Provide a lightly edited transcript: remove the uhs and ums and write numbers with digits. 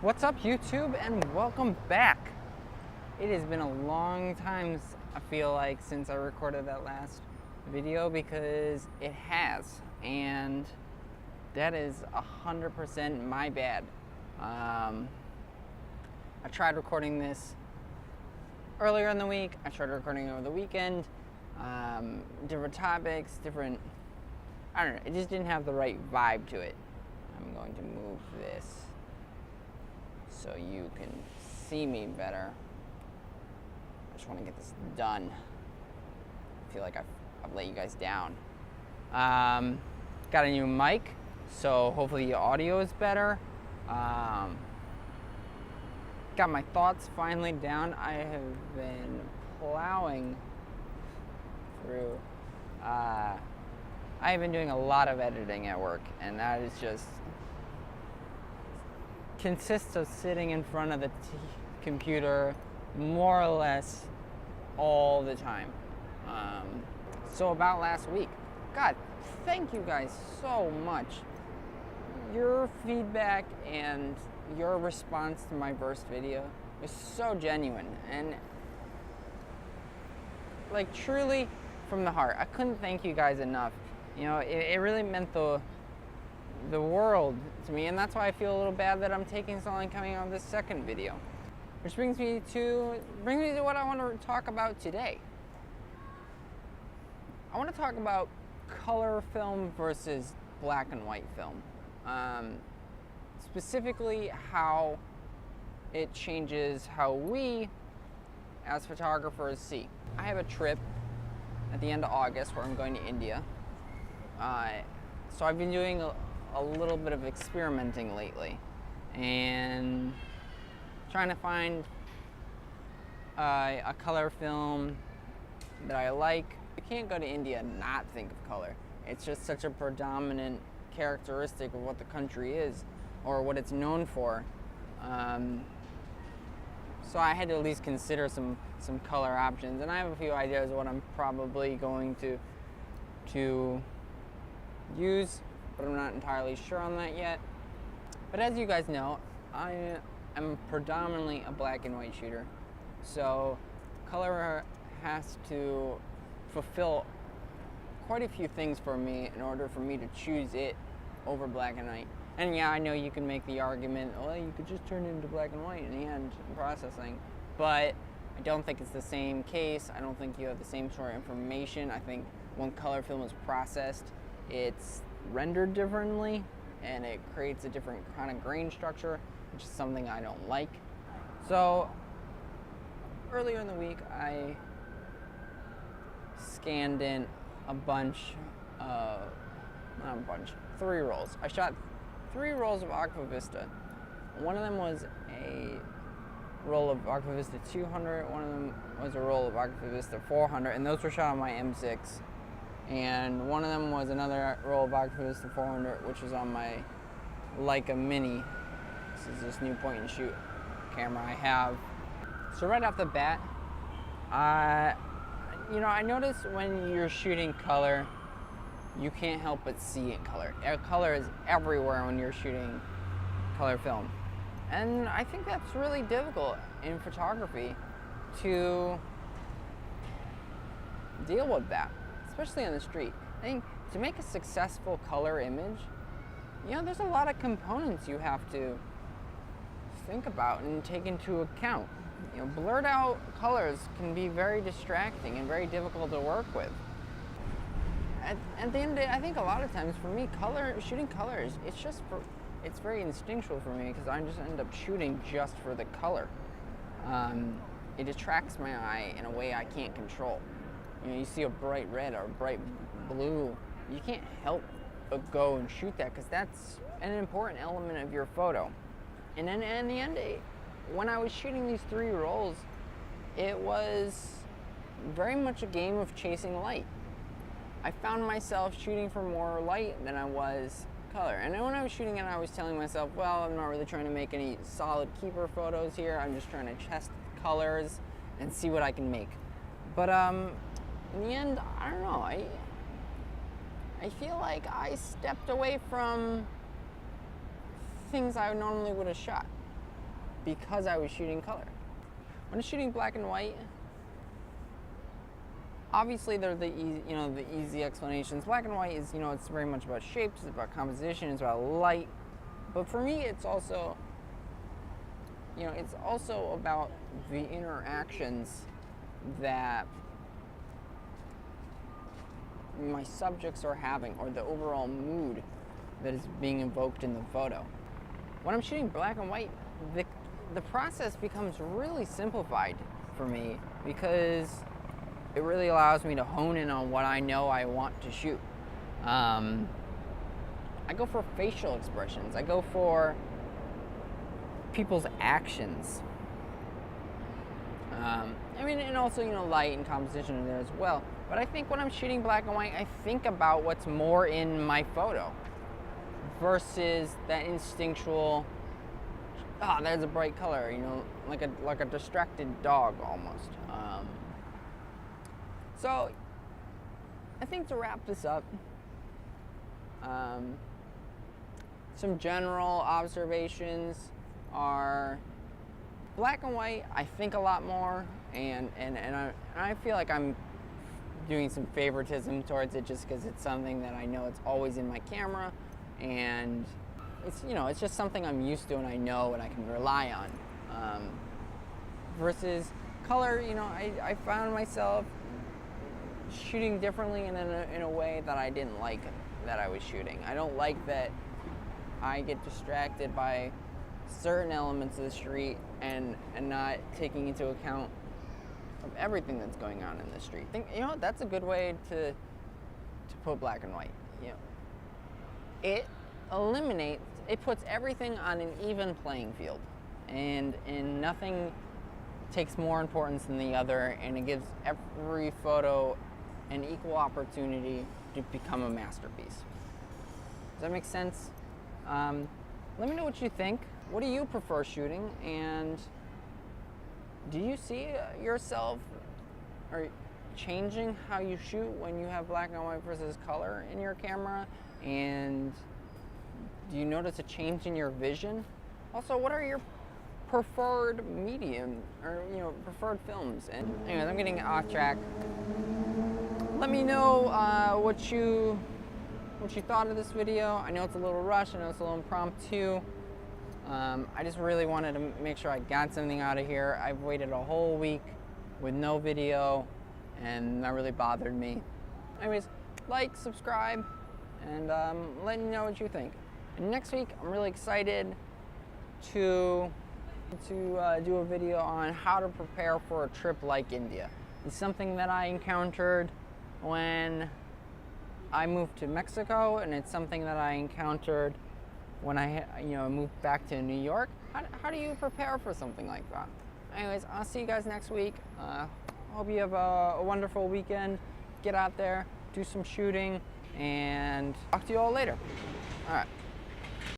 What's up, YouTube, and welcome back. It has been a long time, I feel like, since I recorded that last video, because it has, and that is 100% my bad. I tried recording this earlier in the week. I tried recording over the weekend. Different topics, I don't know, it just didn't have the right vibe to it. I'm going to move this so you can see me better. I just want to get this done. I feel like I've let you guys down. Got a new mic, so hopefully the audio is better. Got my thoughts finally down. I have been plowing through. I have been doing a lot of editing at work, and that is just consists of sitting in front of the computer more or less all the time. So about last week, God, thank you guys so much. Your feedback and your response to my first video was so genuine and like truly from the heart. I couldn't thank you guys enough. You know, it really meant the world to me, and that's why I feel a little bad that I'm taking so long coming on this second video. Which brings me to what I want to talk about today. I want to talk about color film versus black and white film. Specifically how it changes how we as photographers see. I have a trip at the end of August where I'm going to India. So I've been doing a little bit of experimenting lately and trying to find a color film that I like. You can't go to India and not think of color. It's just such a predominant characteristic of what the country is or what it's known for. So I had to at least consider some color options, and I have a few ideas of what I'm probably going to use, but I'm not entirely sure on that yet. But as you guys know, I am predominantly a black and white shooter, so color has to fulfill quite a few things for me in order for me to choose it over black and white. And yeah, I know you can make the argument, well, you could just turn it into black and white in the end in processing, but I don't think it's the same case. I don't think you have the same sort of information. I think when color film is processed, it's rendered differently and it creates a different kind of grain structure, which is something I don't like. So earlier in the week, I scanned in three rolls. I shot 3 rolls of Aqua Vista. One of them was a roll of Aqua Vista 200, one of them was a roll of Aqua Vista 400, and those were shot on my M6. And one of them was another roll of Aqua Vista 400, which was on my Leica Mini. This is this new point and shoot camera I have. So right off the bat, I noticed when you're shooting color, you can't help but see it color. Color is everywhere when you're shooting color film. And I think that's really difficult in photography to deal with that, especially on the street. I think to make a successful color image, there's a lot of components you have to think about and take into account. Blurred out colors can be very distracting and very difficult to work with. At the end of the day, I think a lot of times for me, shooting colors, it's very instinctual for me because I just end up shooting just for the color. It attracts my eye in a way I can't control. You see a bright red or a bright blue, you can't help but go and shoot that because that's an important element of your photo. And then in the end, when I was shooting these 3 rolls, it was very much a game of chasing light. I found myself shooting for more light than I was color. And then when I was shooting it, I was telling myself, well, I'm not really trying to make any solid keeper photos here. I'm just trying to test colors and see what I can make. But in the end, I don't know. I feel like I stepped away from things I normally would have shot. because I was shooting color. When I'm shooting black and white, obviously they're the easy explanations. Black and white is, it's very much about shapes, it's about composition, it's about light. But for me, it's also, it's also about the interactions that my subjects are having, or the overall mood that is being invoked in the photo. When I'm shooting black and white, the process becomes really simplified for me because it really allows me to hone in on what I know I want to shoot. I go for facial expressions. I go for people's actions. And also, light and composition in there as well. But I think when I'm shooting black and white, I think about what's more in my photo versus that instinctual, there's a bright color, like a distracted dog almost. So I think to wrap this up, some general observations are black and white, I think a lot more, and I feel like I'm doing some favoritism towards it just because it's something that I know it's always in my camera, and it's just something I'm used to and I know and I can rely on. Versus color, I found myself shooting differently and in a way that I didn't like that I was shooting. I don't like that I get distracted by certain elements of the street and not taking into account of everything that's going on in the street. I think, that's a good way to put black and white. It puts everything on an even playing field, and nothing takes more importance than the other, and it gives every photo an equal opportunity to become a masterpiece. Does that make sense? Let me know what you think. What do you prefer shooting, and do you see yourself or changing how you shoot when you have black and white versus color in your camera? And do you notice a change in your vision? Also, what are your preferred medium or preferred films? And anyways, I'm getting off track. Let me know what you thought of this video. I know it's a little rushed. I know it's a little impromptu. I just really wanted to make sure I got something out of here. I've waited a whole week with no video, and that really bothered me. Anyways, like, subscribe, and let me know what you think. And next week, I'm really excited to do a video on how to prepare for a trip like India. It's something that I encountered when I moved to Mexico, and it's something that I encountered when I moved back to New York. How do you prepare for something like that? Anyways, I'll see you guys next week. Hope you have a wonderful weekend. Get out there, do some shooting, and talk to you all later. All right.